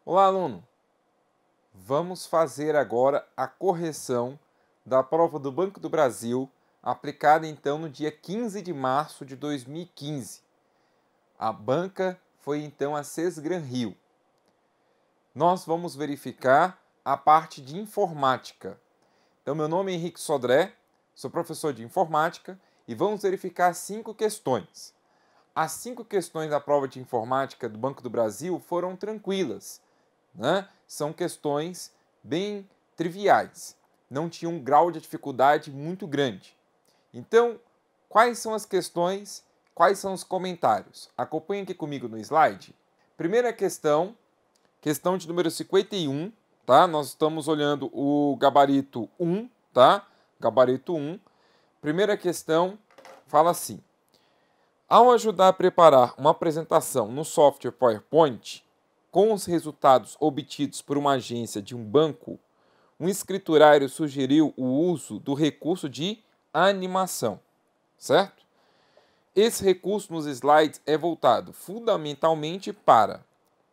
Olá, aluno! Vamos fazer agora a correção da prova do Banco do Brasil, aplicada então no dia 15 de março de 2015. A banca foi então a Sesgran Rio. Nós vamos verificar a parte de informática. Então, meu nome é Henrique Sodré, sou professor de informática e vamos verificar 5 questões. As 5 questões da prova de informática do Banco do Brasil foram tranquilas, né? São questões bem triviais, não tinham um grau de dificuldade muito grande. Então, quais são as questões, quais são os comentários? Acompanhe aqui comigo no slide. Primeira questão, questão de número 51, tá? Nós estamos olhando o gabarito 1, tá? Gabarito 1. Primeira questão fala assim: ao ajudar a preparar uma apresentação no software PowerPoint, com os resultados obtidos por uma agência de um banco, um escriturário sugeriu o uso do recurso de animação, certo? Esse recurso nos slides é voltado fundamentalmente para...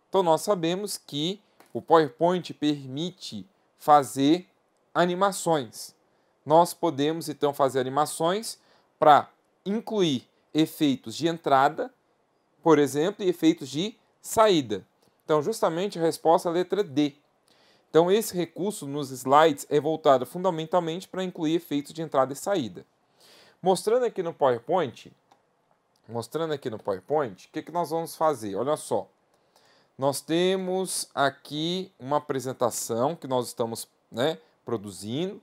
Então, nós sabemos que o PowerPoint permite fazer animações. Nós podemos, então, fazer animações para incluir efeitos de entrada, por exemplo, e efeitos de saída. Então, justamente a resposta é a letra D. Então, esse recurso nos slides é voltado fundamentalmente para incluir efeitos de entrada e saída. Mostrando aqui no PowerPoint, o que nós vamos fazer? Olha só. Nós temos aqui uma apresentação que nós estamos, produzindo.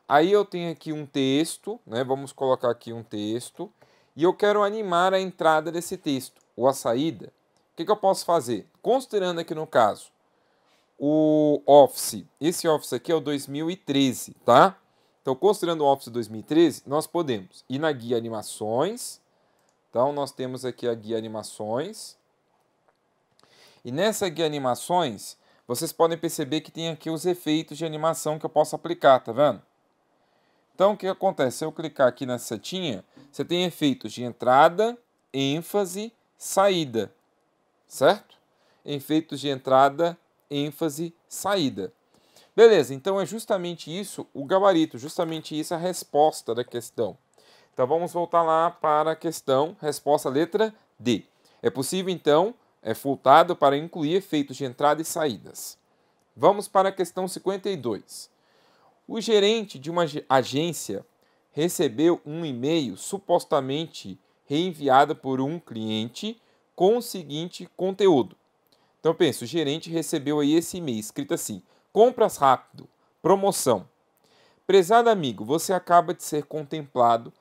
Aí eu tenho aqui um texto, vamos colocar aqui um texto, e eu quero animar a entrada desse texto, ou a saída. O que eu posso fazer? Considerando aqui no caso o Office, esse Office aqui é o 2013, tá? Então, considerando o Office 2013, nós podemos ir na guia animações. Então, nós temos aqui a guia animações. E nessa guia animações, vocês podem perceber que tem aqui os efeitos de animação que eu posso aplicar, tá vendo? Então, o que acontece? Se eu clicar aqui na setinha, você tem efeitos de entrada, ênfase, saída, certo? Efeitos de entrada, ênfase, saída. Beleza, então é justamente isso o gabarito, justamente isso a resposta da questão. Então, vamos voltar lá para a questão, resposta letra D. É possível, então, voltado para incluir efeitos de entrada e saídas. Vamos para a questão 52. O gerente de uma agência recebeu um e-mail supostamente reenviado por um cliente com o seguinte conteúdo. Então, pensa, o gerente recebeu aí esse e-mail escrito assim: compras rápido, promoção. Prezado amigo, você acaba de ser contemplado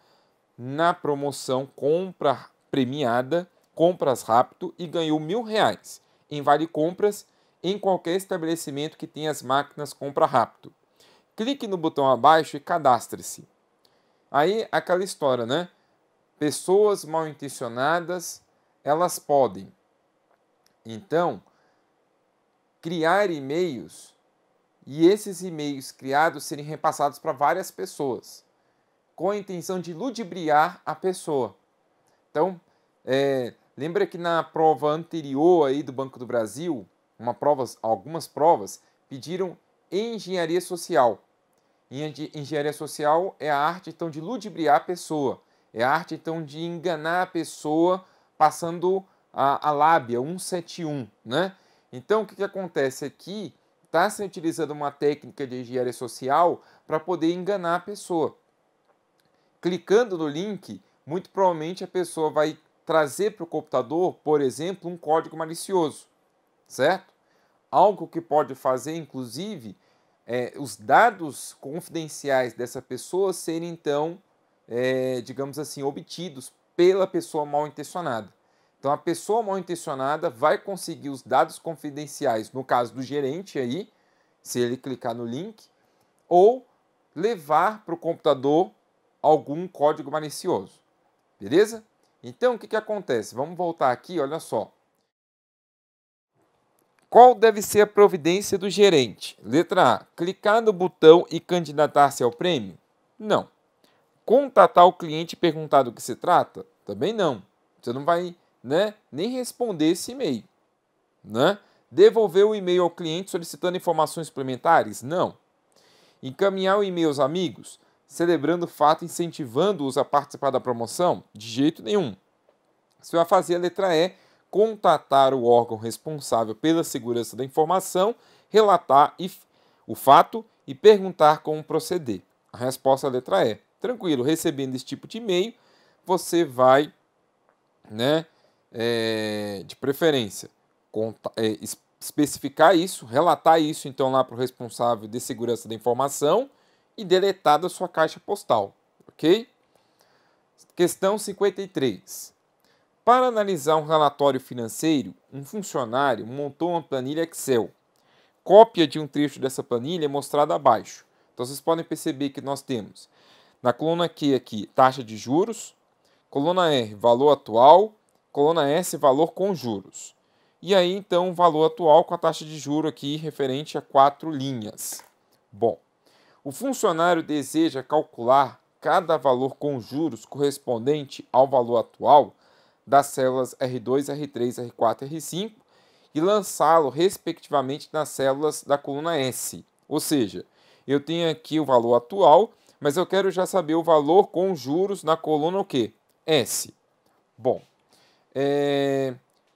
na promoção compra premiada, compras rápido e ganhou R$1.000 em vale compras em qualquer estabelecimento que tenha as máquinas compra rápido. Clique no botão abaixo e cadastre-se. Aí, aquela história, né? Pessoas mal intencionadas, elas podem, então, criar e-mails e esses e-mails criados serem repassados para várias pessoas, com a intenção de ludibriar a pessoa. Então, lembra que na prova anterior aí do Banco do Brasil, algumas provas pediram engenharia social. Engenharia social é a arte, então, de ludibriar a pessoa. É a arte, então, de enganar a pessoa passando a lábia 171, né? Então, o que acontece aqui? Está se utilizando uma técnica de engenharia social para poder enganar a pessoa. Clicando no link, muito provavelmente a pessoa vai trazer para o computador, por exemplo, um código malicioso, certo? Algo que pode fazer, inclusive, os dados confidenciais dessa pessoa serem, então, digamos assim, obtidos pela pessoa mal intencionada. Então, a pessoa mal intencionada vai conseguir os dados confidenciais, no caso do gerente aí, se ele clicar no link, ou levar para o computador algum código malicioso. Beleza? Então, o que acontece? Vamos voltar aqui, olha só. Qual deve ser a providência do gerente? Letra A. Clicar no botão e candidatar-se ao prêmio? Não. Contatar o cliente e perguntar do que se trata? Também não. Você não vai, nem responder esse e-mail, né? Devolver o e-mail ao cliente solicitando informações suplementares? Não. Encaminhar o e-mail aos amigos, celebrando o fato e incentivando-os a participar da promoção? De jeito nenhum. Você vai fazer a letra E, contatar o órgão responsável pela segurança da informação, relatar o fato e perguntar como proceder. A resposta é a letra E. Tranquilo, recebendo esse tipo de e-mail, você vai, né, de preferência, especificar isso, relatar isso então lá para o responsável de segurança da informação e deletar da sua caixa postal, ok? Questão 53. Para analisar um relatório financeiro, um funcionário montou uma planilha Excel. Cópia de um trecho dessa planilha é mostrada abaixo. Então vocês podem perceber que nós temos na coluna Q aqui taxa de juros, coluna R valor atual, coluna S valor com juros. E aí então o valor atual com a taxa de juros aqui referente a 4 linhas. Bom, o funcionário deseja calcular cada valor com juros correspondente ao valor atual das células R2, R3, R4 e R5 e lançá-lo respectivamente nas células da coluna S. Ou seja, eu tenho aqui o valor atual, mas eu quero já saber o valor com juros na coluna o quê? S. Bom,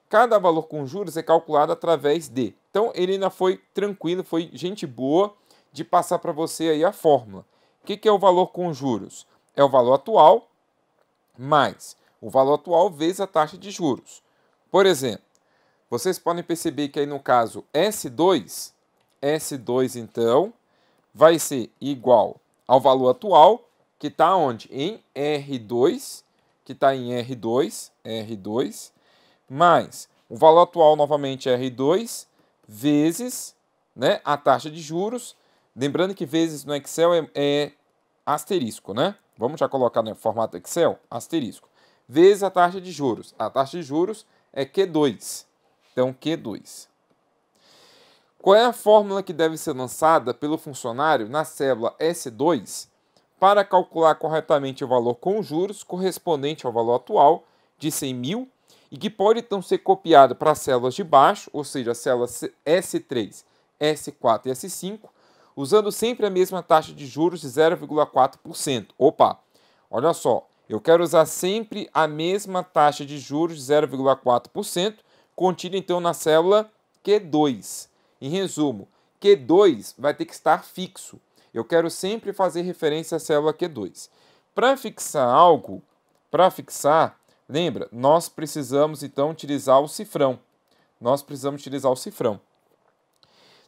cada valor com juros é calculado através de. Então, ele ainda foi tranquilo, foi gente boa de passar para você aí a fórmula. O que é o valor com juros? É o valor atual mais o valor atual vezes a taxa de juros. Por exemplo, vocês podem perceber que aí no caso S2 então vai ser igual ao valor atual, que está onde? Em R2, R2, mais o valor atual novamente é R2, vezes, né, a taxa de juros. Lembrando que vezes no Excel é asterisco, né? Vamos já colocar no formato Excel, asterisco. Vezes a taxa de juros. A taxa de juros é Q2. Então, Q2. Qual é a fórmula que deve ser lançada pelo funcionário na célula S2 para calcular corretamente o valor com juros correspondente ao valor atual de 100 mil e que pode então ser copiado para as células de baixo, ou seja, as células S3, S4 e S5, usando sempre a mesma taxa de juros de 0,4%. Opa, olha só, eu quero usar sempre a mesma taxa de juros de 0,4%, contida então na célula Q2. Em resumo, Q2 vai ter que estar fixo. Eu quero sempre fazer referência à célula Q2. Para fixar algo, lembra, nós precisamos então utilizar o cifrão.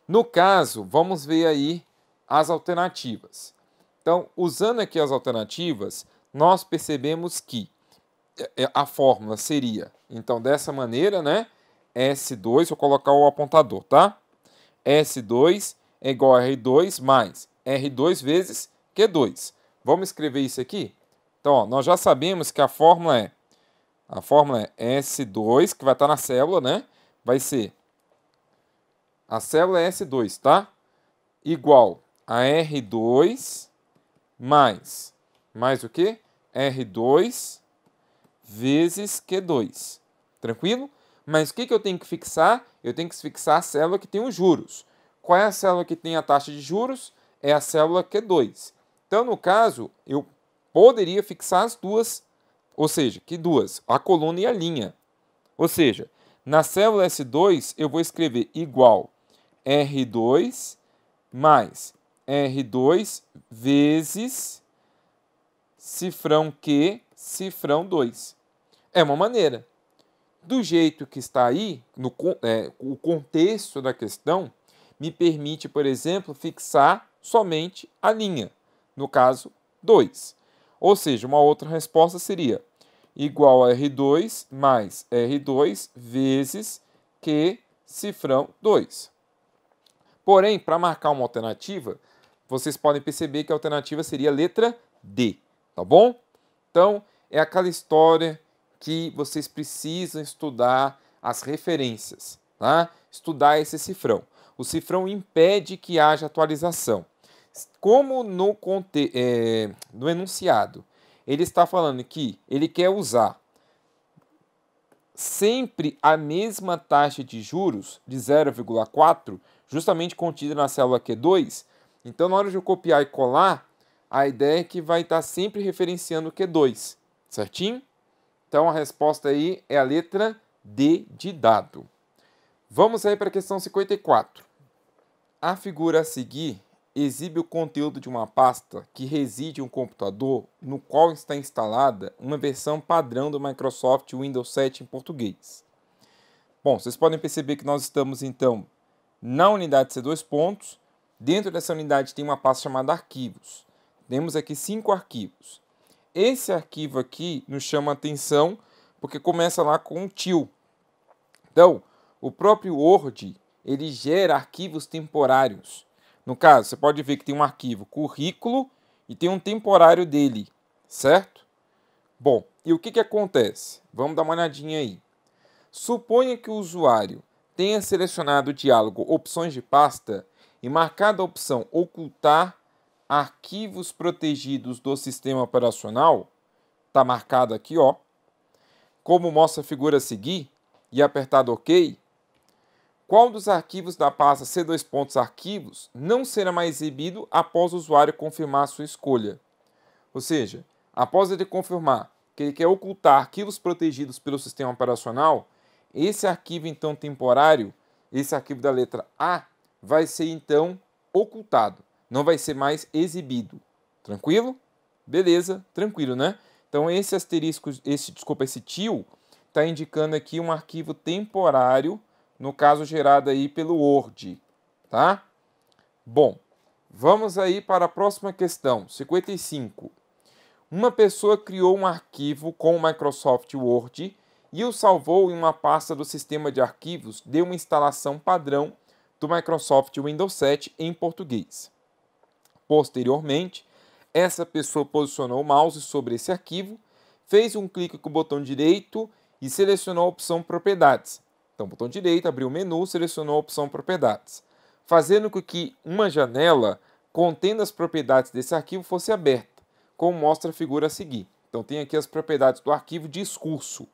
No caso, vamos ver aí as alternativas. Então, usando aqui as alternativas, nós percebemos que a fórmula seria, então, dessa maneira, né? S2, vou colocar o apontador, tá? S2 é igual a R2 mais R2 vezes Q2. Vamos escrever isso aqui? Então, ó, nós já sabemos que a fórmula é S2, que vai estar na célula, né? Vai ser, a célula é S2, tá? Igual a R2 mais o quê? R2 vezes Q2. Tranquilo? Mas o que eu tenho que fixar? Eu tenho que fixar a célula que tem os juros. Qual é a célula que tem a taxa de juros? É a célula Q2. Então, no caso, eu poderia fixar as duas, ou seja, que duas? A coluna e a linha. Ou seja, na célula S2, eu vou escrever igual R2 mais R2 vezes cifrão Q, cifrão 2. É uma maneira. Do jeito que está aí, o contexto da questão me permite, por exemplo, fixar somente a linha, no caso 2. Ou seja, uma outra resposta seria igual a R2 mais R2 vezes Q cifrão 2. Porém, para marcar uma alternativa, vocês podem perceber que a alternativa seria a letra D, tá bom? Então, é aquela história que vocês precisam estudar as referências, tá? Estudar esse cifrão. O cifrão impede que haja atualização. Como no enunciado, ele está falando que ele quer usar sempre a mesma taxa de juros de 0,4, justamente contida na célula Q2. Então, na hora de eu copiar e colar, a ideia é que vai estar sempre referenciando o Q2, certinho? Então, a resposta aí é a letra D de dado. Vamos aí para a questão 54. A figura a seguir exibe o conteúdo de uma pasta que reside em um computador no qual está instalada uma versão padrão do Microsoft Windows 7 em português. Bom, vocês podem perceber que nós estamos, então, na unidade C2 pontos. Dentro dessa unidade tem uma pasta chamada arquivos. Temos aqui 5 arquivos. Esse arquivo aqui nos chama a atenção porque começa lá com um til. Então, o próprio Word, ele gera arquivos temporários. No caso, você pode ver que tem um arquivo currículo e tem um temporário dele, certo? Bom, e o que acontece? Vamos dar uma olhadinha aí. Suponha que o usuário tenha selecionado o diálogo opções de pasta e marcado a opção ocultar arquivos protegidos do sistema operacional. Está marcado aqui, ó. Como mostra a figura a seguir, e apertado OK. Qual dos arquivos da pasta C2 pontos arquivos não será mais exibido após o usuário confirmar a sua escolha? Ou seja, após ele confirmar que ele quer ocultar arquivos protegidos pelo sistema operacional, esse arquivo então temporário, esse arquivo da letra A, vai ser então ocultado, não vai ser mais exibido. Tranquilo? Beleza, tranquilo, né? Então esse asterisco, esse til, está indicando aqui um arquivo temporário, no caso gerado aí pelo Word, tá? Bom, vamos aí para a próxima questão, 55. Uma pessoa criou um arquivo com o Microsoft Word e o salvou em uma pasta do sistema de arquivos de uma instalação padrão do Microsoft Windows 7 em português. Posteriormente, essa pessoa posicionou o mouse sobre esse arquivo, fez um clique com o botão direito e selecionou a opção Propriedades. Então, botão direito, abriu o menu, selecionou a opção Propriedades, fazendo com que uma janela contendo as propriedades desse arquivo fosse aberta, como mostra a figura a seguir. Então, tem aqui as propriedades do arquivo discurso.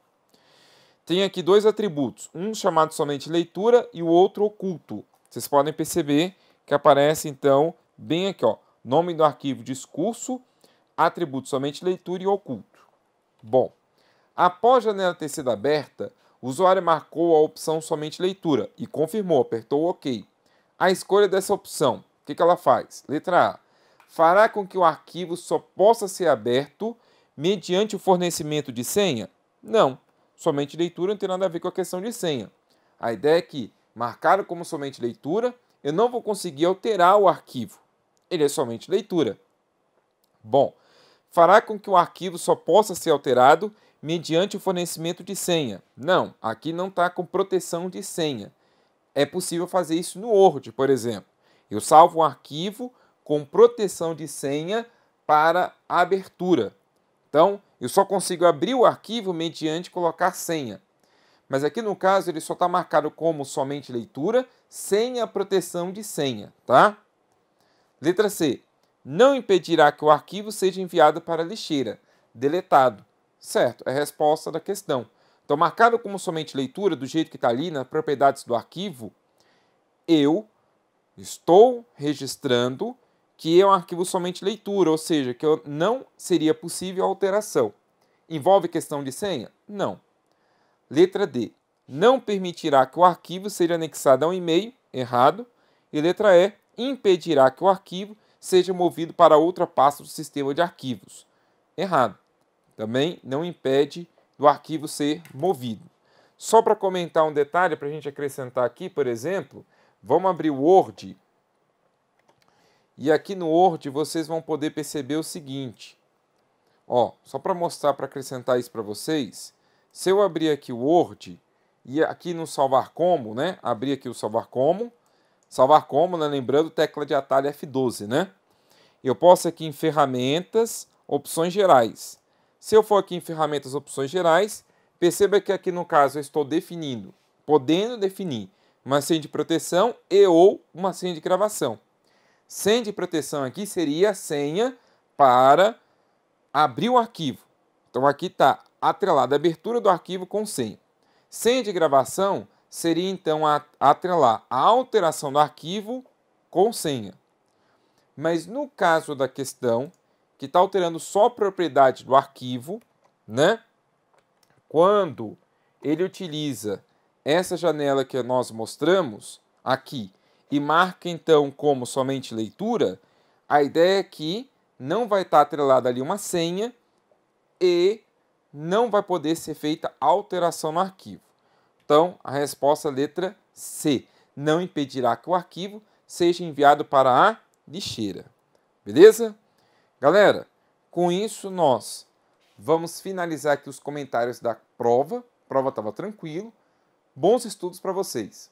Tem aqui dois atributos, um chamado somente leitura e o outro oculto. Vocês podem perceber que aparece, então, bem aqui, ó, nome do arquivo discurso, atributo somente leitura e oculto. Bom, após a janela ter sido aberta, o usuário marcou a opção somente leitura e confirmou, apertou OK. A escolha dessa opção, o que ela faz? Letra A. Fará com que o arquivo só possa ser aberto mediante o fornecimento de senha? Não. Somente leitura não tem nada a ver com a questão de senha. A ideia é que, marcado como somente leitura, eu não vou conseguir alterar o arquivo. Ele é somente leitura. Bom, fará com que o arquivo só possa ser alterado mediante o fornecimento de senha. Não, aqui não está com proteção de senha. É possível fazer isso no Word, por exemplo. Eu salvo um arquivo com proteção de senha para a abertura. Então, eu só consigo abrir o arquivo mediante colocar senha. Mas aqui no caso ele só está marcado como somente leitura, sem a proteção de senha, tá? Letra C. Não impedirá que o arquivo seja enviado para a lixeira. Deletado. Certo, é a resposta da questão. Então, marcado como somente leitura, do jeito que está ali nas propriedades do arquivo, eu estou registrando que é um arquivo somente leitura, ou seja, que não seria possível alteração. Envolve questão de senha? Não. Letra D. Não permitirá que o arquivo seja anexado a um e-mail? Errado. E letra E. Impedirá que o arquivo seja movido para outra pasta do sistema de arquivos? Errado. Também não impede do arquivo ser movido. Só para comentar um detalhe, para a gente acrescentar aqui, por exemplo, vamos abrir o Word. E aqui no Word vocês vão poder perceber o seguinte. Ó, só para mostrar, para acrescentar isso para vocês, se eu abrir aqui o Word e aqui no salvar como, né? Abrir aqui o salvar como, né? Lembrando, tecla de atalho F12, né? Eu posso aqui em ferramentas, opções gerais. Se eu for aqui em ferramentas, opções gerais, perceba que aqui no caso eu estou definindo, podendo definir uma senha de proteção e ou uma senha de gravação. Senha de proteção aqui seria a senha para abrir o arquivo. Então aqui está atrelada a abertura do arquivo com senha. Senha de gravação seria então atrelar a alteração do arquivo com senha. Mas no caso da questão, que está alterando só a propriedade do arquivo, né? Quando ele utiliza essa janela que nós mostramos aqui e marca então como somente leitura, a ideia é que não vai estar atrelada ali uma senha e não vai poder ser feita alteração no arquivo. Então, a resposta letra C. Não impedirá que o arquivo seja enviado para a lixeira. Beleza? Galera, com isso nós vamos finalizar aqui os comentários da prova. A prova estava tranquilo. Bons estudos para vocês.